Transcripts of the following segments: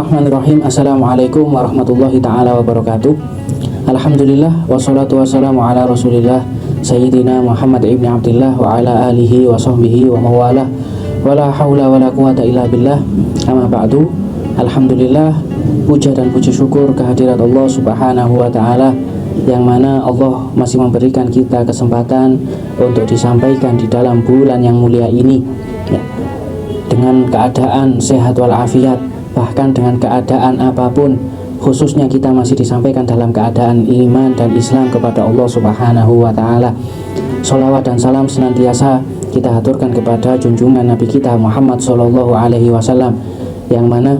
Bismillahirrahmanirrahim. Assalamualaikum warahmatullahi ta'ala wabarakatuh. Alhamdulillah wassalatu wassalamu ala rasulillah Sayyidina Muhammad ibn Abdillah wa ala alihi wa sahbihi wa mawalah wa la hawla wa la quwata illa billah. Amma ba'du. Alhamdulillah, puja dan puji syukur kehadirat Allah subhanahu wa ta'ala, yang mana Allah masih memberikan kita kesempatan untuk disampaikan di dalam bulan yang mulia ini ya, dengan keadaan sehat walafiat, bahkan dengan keadaan apapun, khususnya kita masih disampaikan dalam keadaan iman dan Islam kepada Allah subhanahu wa ta'ala. Sholawat dan salam senantiasa kita haturkan kepada junjungan Nabi kita Muhammad sallallahu alaihi wasallam, yang mana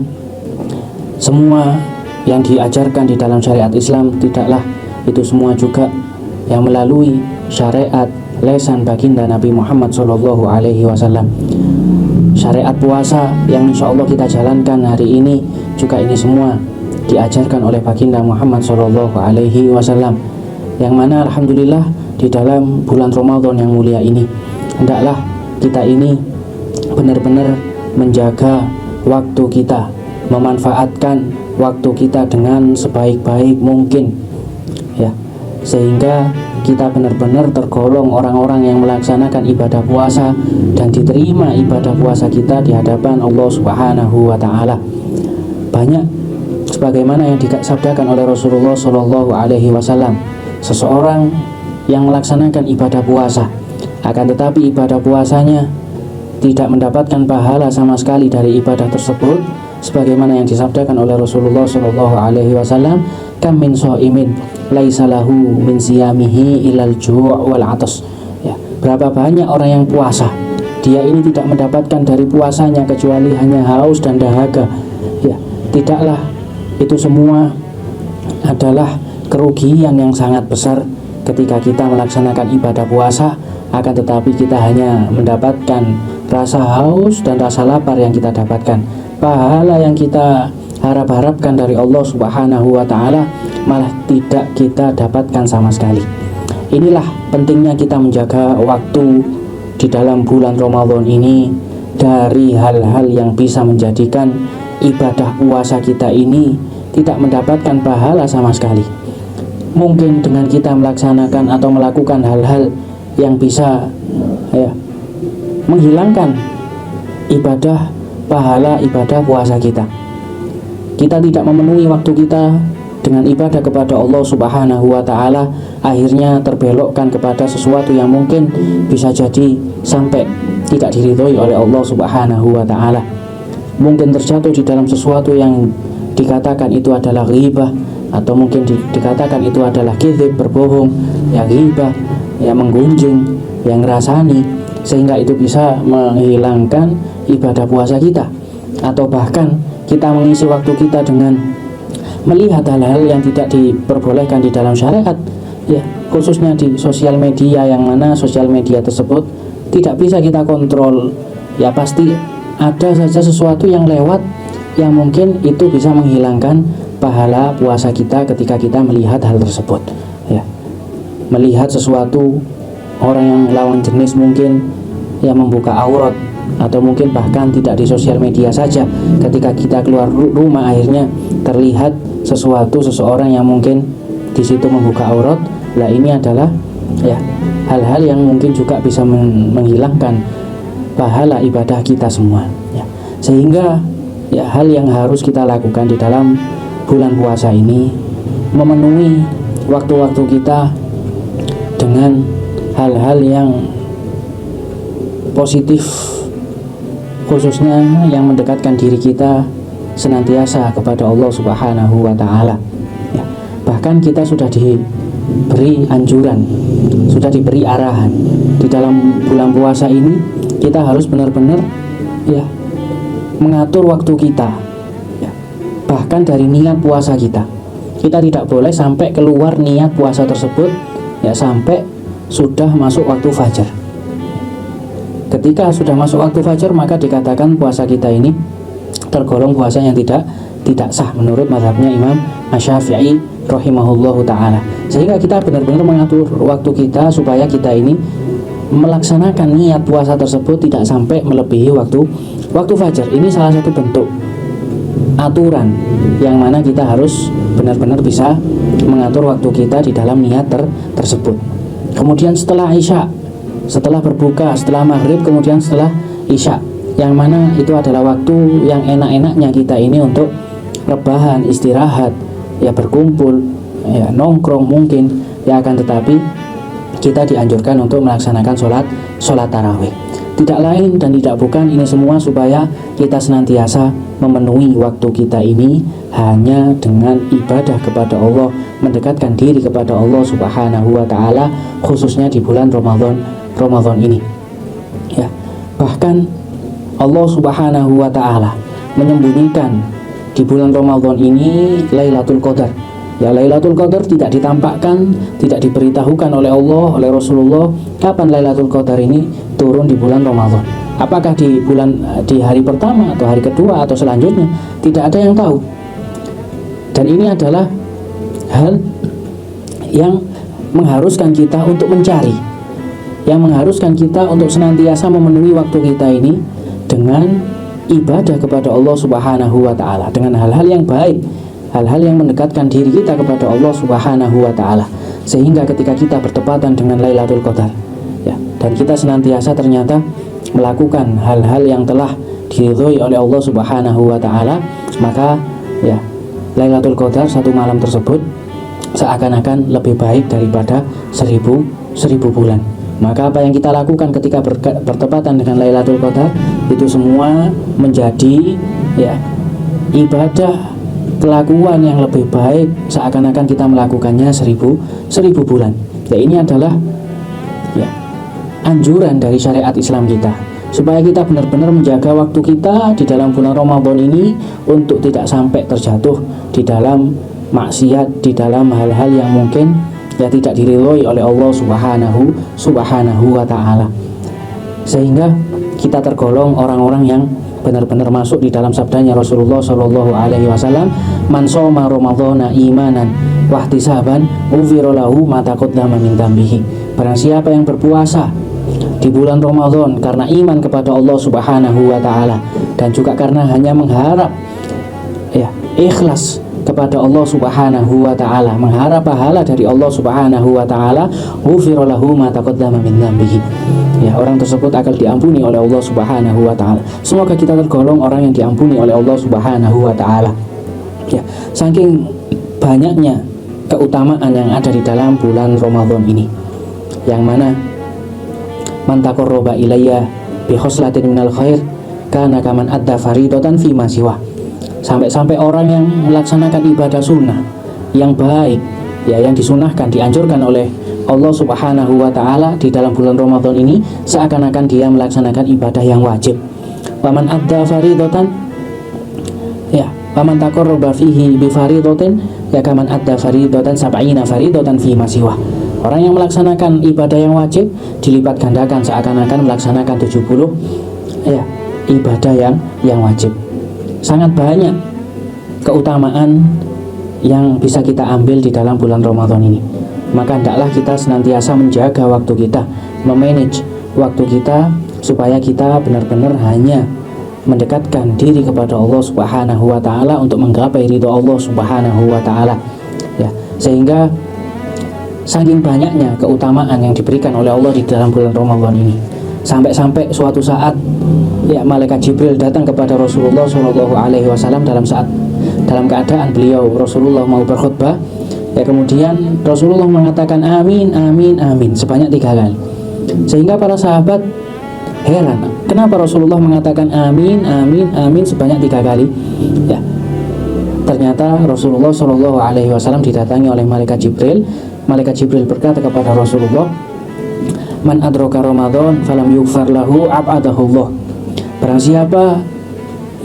semua yang diajarkan di dalam syariat Islam tidaklah itu semua juga yang melalui syariat lesan baginda Nabi Muhammad sallallahu alaihi wasallam. Syariat puasa yang insya Allah kita jalankan hari ini juga ini semua diajarkan oleh baginda Muhammad sallallahu alaihi wasallam, yang mana alhamdulillah di dalam bulan Ramadan yang mulia ini hendaklah kita ini benar-benar menjaga waktu kita, memanfaatkan waktu kita dengan sebaik-baik mungkin ya, sehingga kita benar-benar tergolong orang-orang yang melaksanakan ibadah puasa dan diterima ibadah puasa kita di hadapan Allah subhanahu wa ta'ala. Banyak sebagaimana yang disabdakan oleh Rasulullah sallallahu alaihi wasallam, seseorang yang melaksanakan ibadah puasa akan tetapi ibadah puasanya tidak mendapatkan pahala sama sekali dari ibadah tersebut, sebagaimana yang disabdakan oleh Rasulullah sallallahu alaihi wasallam, kam min shaimin laisa lahu min siyamihi ilal ju' wal 'atas. Ya, berapa banyak orang yang puasa, dia ini tidak mendapatkan dari puasanya kecuali hanya haus dan dahaga. Ya, tidaklah itu semua adalah kerugian yang sangat besar ketika kita melaksanakan ibadah puasa, akan tetapi kita hanya mendapatkan rasa haus dan rasa lapar yang kita dapatkan. Pahala yang kita harap-harapkan dari Allah subhanahu wa ta'ala malah tidak kita dapatkan sama sekali. Inilah pentingnya kita menjaga waktu di dalam bulan Ramadan ini dari hal-hal yang bisa menjadikan ibadah puasa kita ini tidak mendapatkan pahala sama sekali. Mungkin dengan kita melaksanakan atau melakukan hal-hal yang bisa ya, menghilangkan pahala ibadah puasa kita. Kita tidak memenuhi waktu kita dengan ibadah kepada Allah subhanahu wa ta'ala, akhirnya terbelokkan kepada sesuatu yang mungkin bisa jadi sampai tidak diridhoi oleh Allah subhanahu wa ta'ala. Mungkin terjatuh di dalam sesuatu yang dikatakan itu adalah ghibah, atau mungkin dikatakan itu adalah kizib, berbohong, ya ghibah, ya menggunjing, yang ngerasani, sehingga itu bisa menghilangkan ibadah puasa kita. Atau bahkan kita mengisi waktu kita dengan melihat hal-hal yang tidak diperbolehkan di dalam syariat ya, khususnya di sosial media, yang mana sosial media tersebut tidak bisa kita kontrol ya, pasti ada saja sesuatu yang lewat yang mungkin itu bisa menghilangkan pahala puasa kita ketika kita melihat hal tersebut ya. Melihat sesuatu orang yang lawan jenis mungkin yang membuka aurat, atau mungkin bahkan tidak di sosial media saja, ketika kita keluar rumah akhirnya terlihat seseorang yang mungkin di situ membuka aurat. Lah ini adalah ya hal-hal yang mungkin juga bisa menghilangkan pahala ibadah kita semua ya. Sehingga ya hal yang harus kita lakukan di dalam bulan puasa ini, memenuhi waktu-waktu kita dengan hal-hal yang positif, khususnya yang mendekatkan diri kita senantiasa kepada Allah subhanahu wa ta'ala ya. Bahkan kita sudah diberi anjuran, sudah diberi arahan di dalam bulan puasa ini, kita harus benar-benar ya mengatur waktu kita ya. Bahkan dari niat puasa kita tidak boleh sampai keluar niat puasa tersebut ya sampai sudah masuk waktu fajar. Ketika sudah masuk waktu fajar, maka dikatakan puasa kita ini tergolong puasa yang tidak sah menurut mazhabnya Imam Asy-Syafi'i rahimahullahu ta'ala. Sehingga kita benar-benar mengatur waktu kita supaya kita ini melaksanakan niat puasa tersebut tidak sampai melebihi waktu fajar. Ini salah satu bentuk aturan yang mana kita harus benar-benar bisa mengatur waktu kita di dalam niat tersebut. Kemudian setelah Isya, setelah berbuka, setelah maghrib, kemudian setelah Isya, yang mana itu adalah waktu yang enak-enaknya kita ini untuk rebahan, istirahat, ya berkumpul, ya nongkrong mungkin, ya akan tetapi kita dianjurkan untuk melaksanakan sholat tarawih. Tidak lain dan tidak bukan, ini semua supaya kita senantiasa memenuhi waktu kita ini hanya dengan ibadah kepada Allah, mendekatkan diri kepada Allah Subhanahu wa Ta'ala, khususnya di bulan Ramadan ini. Ya, bahkan Allah Subhanahu wa Ta'ala menyembunyikan di bulan Ramadan ini Lailatul Qadar. Ya, Lailatul Qadar tidak ditampakkan, tidak diberitahukan oleh Allah, oleh Rasulullah kapan Lailatul Qadar ini turun di bulan Ramadan. Apakah di hari pertama atau hari kedua atau selanjutnya, tidak ada yang tahu. Dan ini adalah hal yang mengharuskan kita untuk mencari, yang mengharuskan kita untuk senantiasa memenuhi waktu kita ini dengan ibadah kepada Allah Subhanahu wa Ta'ala, dengan hal-hal yang baik, hal-hal yang mendekatkan diri kita kepada Allah Subhanahu wa Ta'ala, sehingga ketika kita bertepatan dengan Lailatul Qadar, ya, dan kita senantiasa ternyata melakukan hal-hal yang telah diridhoi oleh Allah Subhanahu wa Ta'ala, maka ya Lailatul Qadar satu malam tersebut seakan-akan lebih baik daripada seribu bulan. Maka apa yang kita lakukan ketika bertepatan dengan Lailatul Qadar itu semua menjadi ya ibadah, kelakuan yang lebih baik, seakan-akan kita melakukannya seribu bulan. Ya, ini adalah ya anjuran dari syariat Islam kita, supaya kita benar-benar menjaga waktu kita di dalam bulan Ramadan ini untuk tidak sampai terjatuh di dalam maksiat, di dalam hal-hal yang mungkin ya tidak diridhoi oleh Allah Subhanahu wa Ta'ala, sehingga kita tergolong orang-orang yang benar-benar masuk di dalam sabdanya Rasulullah Shallallahu Alaihi Wasallam, man shoma ramadhana imanan wahtisaban ghufira lahu ma taqaddama min dzambihi. Barang siapa yang berpuasa di bulan Ramadan karena iman kepada Allah Subhanahu wa Ta'ala dan juga karena hanya mengharap ya ikhlas kepada Allah Subhanahu wa Ta'ala, mengharap pahala dari Allah Subhanahu wa Ta'ala, ghufira lahu ma taqaddama min dzambihi. Ya, orang tersebut akan diampuni oleh Allah Subhanahu wa Ta'ala. Semoga kita tergolong orang yang diampuni oleh Allah Subhanahu wa Ta'ala. Ya, saking banyaknya keutamaan yang ada di dalam bulan Ramadan ini, yang mana man taqarraba ilayya bi khoslatin minal khair kana kaman adda faridatan fi ma siwa. Sampai-sampai orang yang melaksanakan ibadah sunnah yang baik, ya yang disunahkan, dianjurkan oleh Allah Subhanahu wa Ta'ala di dalam bulan Ramadan ini, seakan-akan dia melaksanakan ibadah yang wajib. Waman adda faridatan, ya waman taqarraba fihi bi faridatin ya kaman adda faridatan sab'ina faridatan fi ma siwa. Orang yang melaksanakan ibadah yang wajib dilipat gandakan, seakan-akan melaksanakan 70 ya ibadah yang wajib. Sangat banyak keutamaan yang bisa kita ambil di dalam bulan Ramadan ini. Maka hendaklah kita senantiasa menjaga waktu kita, memanage waktu kita, supaya kita benar-benar hanya mendekatkan diri kepada Allah Subhanahu wa Ta'ala untuk menggapai ridho Allah Subhanahu wa Ta'ala. Ya, sehingga saking banyaknya keutamaan yang diberikan oleh Allah di dalam bulan Ramadan ini, sampai-sampai suatu saat ya malaikat Jibril datang kepada Rasulullah Shallallahu Alaihi Wasallam dalam keadaan beliau Rasulullah mau berkhutbah, ya kemudian Rasulullah mengatakan amin amin amin sebanyak 3 kali, sehingga para sahabat heran kenapa Rasulullah mengatakan amin amin amin sebanyak 3 kali. Ya, ternyata Rasulullah Shallallahu Alaihi Wasallam didatangi oleh malaikat Jibril. Malaikat Jibril berkata kepada Rasulullah, man adraka Ramadan falam yughfar lahu ab'adahullah. Barang siapa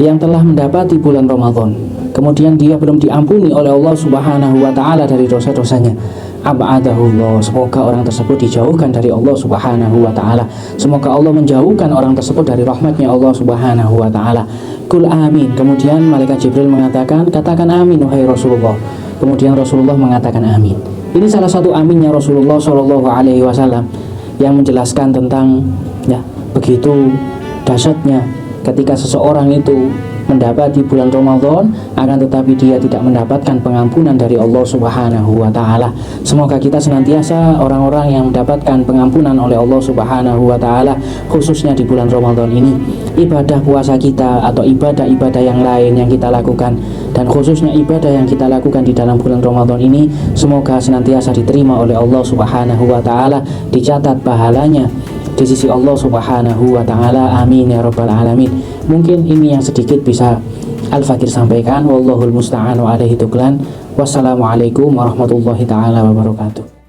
yang telah mendapati bulan Ramadan kemudian dia belum diampuni oleh Allah Subhanahu wa Ta'ala dari dosa-dosanya, ab'adahullah, semoga orang tersebut dijauhkan dari Allah Subhanahu wa Ta'ala. Semoga Allah menjauhkan orang tersebut dari rahmatnya Allah Subhanahu wa Ta'ala. Kul amin. Kemudian malaikat Jibril mengatakan, katakan amin wahai Rasulullah. Kemudian Rasulullah mengatakan amin. Ini salah satu aminnya Rasulullah Shallallahu Alaihi Wasallam yang menjelaskan tentang ya begitu dahsyatnya ketika seseorang itu mendapati bulan Ramadan, akan tetapi dia tidak mendapatkan pengampunan dari Allah Subhanahu wa Ta'ala. Semoga kita senantiasa orang-orang yang mendapatkan pengampunan oleh Allah Subhanahu wa Ta'ala, khususnya di bulan Ramadan ini. Ibadah puasa kita atau ibadah-ibadah yang lain yang kita lakukan, dan khususnya ibadah yang kita lakukan di dalam bulan Ramadan ini, semoga senantiasa diterima oleh Allah Subhanahu wa Ta'ala, dicatat pahalanya di sisi Allah Subhanahu wa Ta'ala. Amin ya rabbal alamin. Mungkin ini yang sedikit bisa Al-Fakir sampaikan. Wallahul musta'an wa alaihi tuklan. Wassalamualaikum warahmatullahi ta'ala wabarakatuh.